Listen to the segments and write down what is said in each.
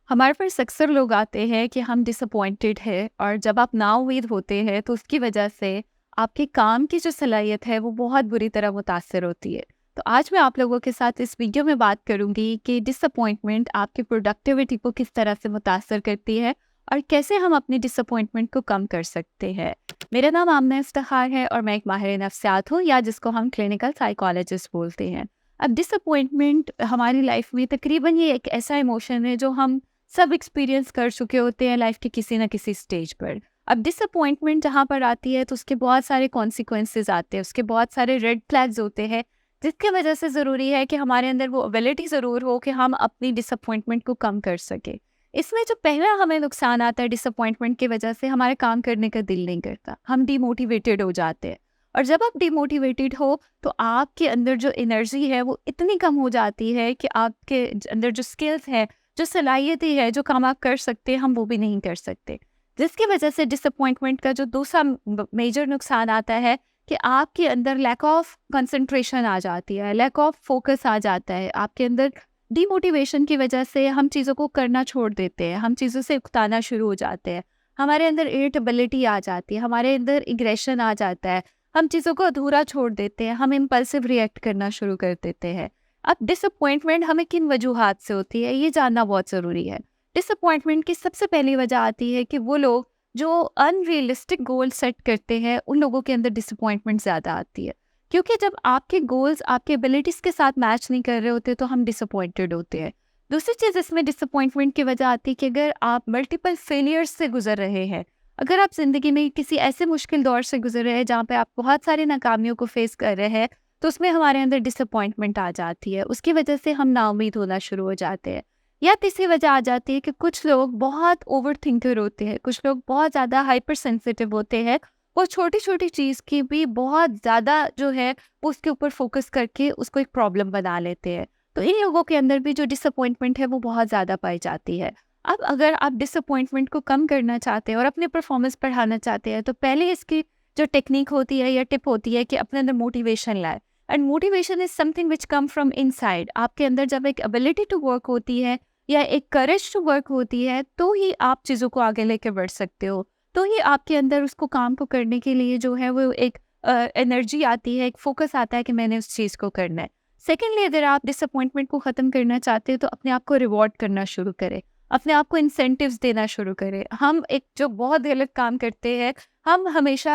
हमारे पास अक्सर लोग आते हैं कि हम डिसअपॉइंटेड है और जब आप नाउम्मीद होते हैं तो उसकी वजह से आपके काम की जो सलाहियत है वो बहुत बुरी तरह मुतासर होती है। तो आज मैं आप लोगों के साथ इस वीडियो में बात करूंगी कि डिसअपॉइंटमेंट आपकी प्रोडक्टिविटी को किस तरह से मुतासर करती है और कैसे हम अपनी डिसअपॉइंटमेंट को कम कर सकते हैं। मेरा नाम आमना इफ्तिखार है और मैं एक माहिर नफ्सियात हूँ, या जिसको हम क्लिनिकल साइकोलॉजिस्ट बोलते हैं। अब डिसअपॉइंटमेंट हमारी लाइफ में तकरीबन ये एक ऐसा इमोशन है जो हम सब एक्सपीरियंस कर चुके होते हैं लाइफ के किसी ना किसी स्टेज पर। अब डिसअपॉइंटमेंट जहाँ पर आती है तो उसके बहुत सारे कॉन्सिक्वेंसेस आते हैं, उसके बहुत सारे रेड फ्लैग्स होते हैं, जिसकी वजह से ज़रूरी है कि हमारे अंदर वो एबिलिटी ज़रूर हो कि हम अपनी डिसअपॉइंटमेंट को कम कर सके। इसमें जो पहला हमें नुकसान आता है डिसअपॉइंटमेंट की वजह से, हमारे काम करने का दिल नहीं करता, हम डीमोटिवेटेड हो जाते हैं। और जब आप डीमोटिवेटेड हो तो आपके अंदर जो एनर्जी है वो इतनी कम हो जाती है कि आपके अंदर जो स्किल्स है, जो सलाहियतें है, जो काम आप कर सकते हैं, हम वो भी नहीं कर सकते। जिसकी वजह से डिसअपॉइंटमेंट का जो दूसरा मेजर नुकसान आता है कि आपके अंदर लैक ऑफ कंसंट्रेशन आ जाती है, लैक ऑफ फोकस आ जाता है। आपके अंदर डीमोटिवेशन की वजह से हम चीज़ों को करना छोड़ देते हैं, हम चीज़ों से उकताना शुरू हो जाते हैं, हमारे अंदर इरिटेबिलिटी आ जाती है, हमारे अंदर एग्रेशन आ जाता है, हम चीज़ों को अधूरा छोड़ देते हैं, हम इम्पल्सिव रिएक्ट करना शुरू कर देते हैं। अब डिसअपॉइंटमेंट हमें किन वजूहात से होती है ये जानना बहुत ज़रूरी है। डिसअपॉइंटमेंट की सबसे पहली वजह आती है कि वो लोग जो अनरियलिस्टिक गोल सेट करते हैं, उन लोगों के अंदर डिसअपॉइंटमेंट ज़्यादा आती है। क्योंकि जब आपके गोल्स आपके एबिलिटीज़ के साथ मैच नहीं कर रहे होते तो हम डिसअपॉइंटेड होते हैं। दूसरी चीज़ इसमें डिसअपॉइंटमेंट की वजह आती है कि अगर आप मल्टीपल फेलियर्स से गुजर रहे हैं, अगर आप ज़िंदगी में किसी ऐसे मुश्किल दौर से गुजर रहे हैं जहाँ पे आप बहुत सारी नाकामियों को फेस कर रहे हैं, तो उसमें हमारे अंदर डिसअपॉइंटमेंट आ जाती है। उसकी वजह से हम नाउम्मीद होना शुरू हो जाते हैं। या तीसरी वजह आ जाती है कि कुछ लोग बहुत ओवरथिंकर होते हैं, कुछ लोग बहुत ज़्यादा हाइपर सेंसिटिव होते हैं। वो छोटी-छोटी चीज़ की भी बहुत ज़्यादा जो है वो उसके ऊपर फ़ोकस करके उसको एक प्रॉब्लम बना लेते हैं। तो इन लोगों के अंदर भी जो डिसअपॉइंटमेंट है वो बहुत ज़्यादा पाई जाती है। अब अगर आप डिसअपॉइंटमेंट को कम करना चाहते हैं और अपने परफॉर्मेंस बढ़ाना चाहते हैं, तो पहले इसकी जो टेक्निक होती है या टिप होती है कि अपने अंदर मोटिवेशन लाए। And motivation is something which come from inside. आपके अंदर जब एक एबिलिटी टू वर्क होती है या एक करेज टू वर्क होती है, तो ही आप चीज़ों को आगे लेकर बढ़ सकते हो। तो ही आपके अंदर उसको काम को करने के लिए जो है वो एक एनर्जी आती है, एक फोकस आता है कि मैंने उस चीज़ को करना है। सेकेंडली, अगर आप डिसअपॉइंटमेंट को ख़त्म करना चाहते हो तो अपने आप को रिवॉर्ड करना शुरू करें, अपने आप को इंसेंटिव्स देना शुरू करें। हम एक जो बहुत गलत काम करते हैं, हम हमेशा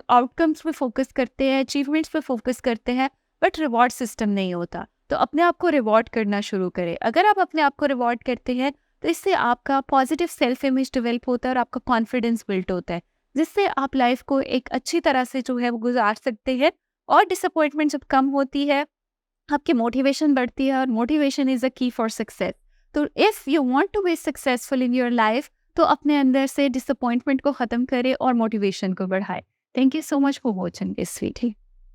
आउटकम्स पे फोकस करते हैं, अचीवमेंट्स पे फोकस करते हैं, बट रिवॉर्ड सिस्टम नहीं होता। तो अपने आप को रिवॉर्ड करना शुरू करें। अगर आप अपने आप को रिवॉर्ड करते हैं तो इससे आपका पॉजिटिव सेल्फ इमेज डेवलप होता है और आपका कॉन्फिडेंस बिल्ड होता है, जिससे आप लाइफ को एक अच्छी तरह से जो है वो गुजार सकते हैं। और डिसअपॉइंटमेंट जब कम होती है, आपकी मोटिवेशन बढ़ती है, और motivation is a key for success. तो if you want to be successful in your life, तो अपने अंदर से डिसअपॉइंटमेंट को ख़त्म करें और मोटिवेशन को बढ़ाएं। Thank you so much for watching this video.